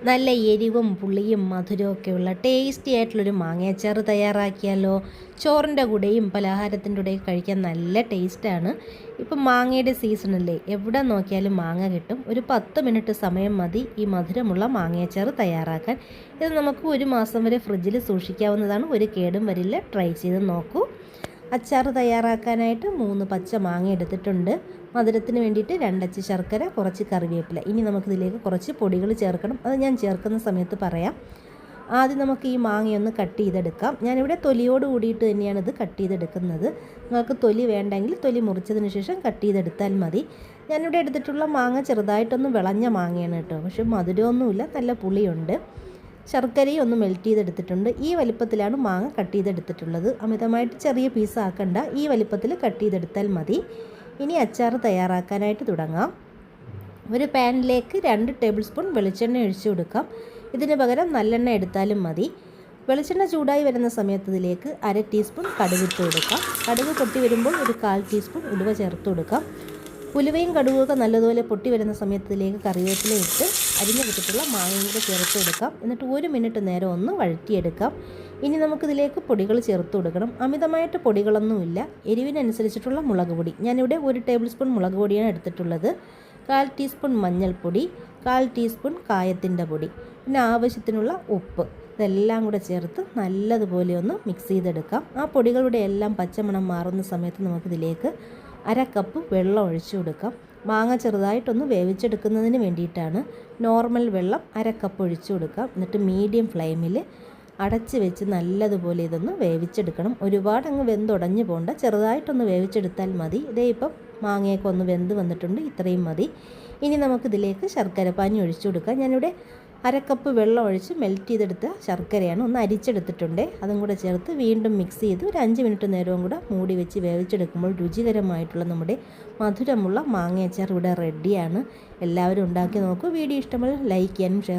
നല്ല എരിവും പുളിയും മധുരമൊക്കെയുള്ള ടേസ്റ്റി ആയിട്ടുള്ളൊരു മാങ്ങയച്ചാറ് തയ്യാറാക്കിയാലോ. ചോറിൻ്റെ കൂടെയും പലഹാരത്തിൻ്റെ കൂടെയും കഴിക്കാൻ നല്ല ടേസ്റ്റാണ്. ഇപ്പം മാങ്ങയുടെ സീസണല്ലേ, എവിടെ നോക്കിയാലും മാങ്ങ കിട്ടും. ഒരു 10 മിനിറ്റ് സമയം മതി ഈ മധുരമുള്ള മാങ്ങയച്ചാറ് തയ്യാറാക്കാൻ. ഇത് നമുക്ക് 1 മാസം വരെ ഫ്രിഡ്ജിൽ സൂക്ഷിക്കാവുന്നതാണ്. ഒരു കേടും വരില്ല. ട്രൈ ചെയ്ത് നോക്കൂ. അച്ചാർ തയ്യാറാക്കാനായിട്ട് 3 പച്ച മാങ്ങ എടുത്തിട്ടുണ്ട്. മധുരത്തിന് വേണ്ടിയിട്ട് 2 അച്ച് ശർക്കര, കുറച്ച് കറിവേപ്പില. ഇനി നമുക്കിതിലേക്ക് കുറച്ച് പൊടികൾ ചേർക്കണം. അത് ഞാൻ ചേർക്കുന്ന സമയത്ത് പറയാം. ആദ്യം നമുക്ക് ഈ മാങ്ങയൊന്ന് കട്ട് ചെയ്തെടുക്കാം. ഞാനിവിടെ തൊലിയോട് കൂടിയിട്ട് തന്നെയാണ് ഇത് കട്ട് ചെയ്തെടുക്കുന്നത്. നിങ്ങൾക്ക് തൊലി വേണ്ടെങ്കിൽ തൊലി മുറിച്ചതിന് ശേഷം കട്ട് ചെയ്തെടുത്താൽ മതി. ഞാനിവിടെ എടുത്തിട്ടുള്ള മാങ്ങ ചെറുതായിട്ടൊന്ന് വിളഞ്ഞ മാങ്ങയാണ് കേട്ടോ. പക്ഷേ മധുരമൊന്നുമില്ല, നല്ല പുളിയുണ്ട്. ശർക്കരയും ഒന്ന് മെൽറ്റ് ചെയ്തെടുത്തിട്ടുണ്ട്. ഈ വലിപ്പത്തിലാണ് മാങ്ങ കട്ട് ചെയ്തെടുത്തിട്ടുള്ളത്. അമിതമായിട്ട് ചെറിയ പീസാക്കണ്ട, ഈ വലിപ്പത്തിൽ കട്ട് ചെയ്തെടുത്താൽ മതി. ഇനി അച്ചാർ തയ്യാറാക്കാനായിട്ട് തുടങ്ങാം. ഒരു പാനിലേക്ക് 2 ടേബിൾ സ്പൂൺ വെളിച്ചെണ്ണ ഒഴിച്ചു കൊടുക്കാം. ഇതിന് പകരം നല്ലെണ്ണ എടുത്താലും മതി. വെളിച്ചെണ്ണ ചൂടായി വരുന്ന സമയത്ത് ഇതിലേക്ക് 1/2 ടീസ്പൂൺ കടുകിട്ട് കൊടുക്കാം. കടുക് പൊട്ടി വരുമ്പോൾ ഒരു 1/4 ടീസ്പൂൺ ഉലുവ ചേർത്ത് കൊടുക്കാം. ഉലുവയും കടുകൊക്കെ നല്ലതുപോലെ പൊട്ടി വരുന്ന സമയത്തിലേക്ക് കറിവേപ്പില ഇട്ട് അരിഞ്ഞു വെച്ചിട്ടുള്ള മാങ്ങയും കൂടെ ചേർത്ത് കൊടുക്കാം. എന്നിട്ട് 1 മിനിറ്റ് നേരം ഒന്ന് വഴറ്റിയെടുക്കാം. ഇനി നമുക്കിതിലേക്ക് പൊടികൾ ചേർത്ത് കൊടുക്കണം. അമിതമായിട്ട് പൊടികളൊന്നുമില്ല. എരിവിനനുസരിച്ചിട്ടുള്ള മുളക് പൊടി, ഞാനിവിടെ 1 ടേബിൾ സ്പൂൺ മുളക് പൊടിയാണ് എടുത്തിട്ടുള്ളത്. 1/4 ടീസ്പൂൺ മഞ്ഞൾപ്പൊടി, 1/4 ടീസ്പൂൺ കായത്തിൻ്റെ പൊടി, പിന്നെ ആവശ്യത്തിനുള്ള ഉപ്പ്. ഇതെല്ലാം കൂടെ ചേർത്ത് നല്ലതുപോലെ ഒന്ന് മിക്സ് ചെയ്തെടുക്കാം. ആ പൊടികളുടെ എല്ലാം പച്ചമണം മാറുന്ന സമയത്ത് നമുക്കിതിലേക്ക് 1/2 കപ്പ് വെള്ളം ഒഴിച്ചു കൊടുക്കാം. മാങ്ങ ചെറുതായിട്ടൊന്ന് വേവിച്ചെടുക്കുന്നതിന് വേണ്ടിയിട്ടാണ്. നോർമൽ വെള്ളം 1/2 കപ്പ് ഒഴിച്ചു കൊടുക്കാം. എന്നിട്ട് മീഡിയം ഫ്ലെയിമിൽ അടച്ച് വെച്ച് നല്ലതുപോലെ ഇതൊന്ന് വേവിച്ചെടുക്കണം. ഒരുപാട് അങ്ങ് വെന്തുടഞ്ഞു പോകണ്ട, ചെറുതായിട്ടൊന്ന് വേവിച്ചെടുത്താൽ മതി. ഇതേ ഇപ്പം മാങ്ങയൊക്കെ ഒന്ന് വെന്ത് വന്നിട്ടുണ്ട്, ഇത്രയും മതി. ഇനി നമുക്കിതിലേക്ക് ശർക്കര പാനി ഒഴിച്ചു കൊടുക്കാം. ഞാനിവിടെ 1/2 കപ്പ് വെള്ളം ഒഴിച്ച് മെൽറ്റ് ചെയ്തെടുത്ത ശർക്കരയാണ്, ഒന്ന് അരിച്ചെടുത്തിട്ടുണ്ട്. അതും കൂടെ ചേർത്ത് വീണ്ടും മിക്സ് ചെയ്ത് ഒരു 5 മിനിറ്റ് നേരവും കൂടെ മൂടി വെച്ച് വേവിച്ചെടുക്കുമ്പോൾ രുചികരമായിട്ടുള്ള നമ്മുടെ മധുരമുള്ള മാങ്ങയച്ചാർ ഇവിടെ റെഡിയാണ്. എല്ലാവരും ഉണ്ടാക്കി നോക്കൂ. വീഡിയോ ഇഷ്ടമുള്ള ലൈക്ക് ചെയ്യാനും ഷെയർ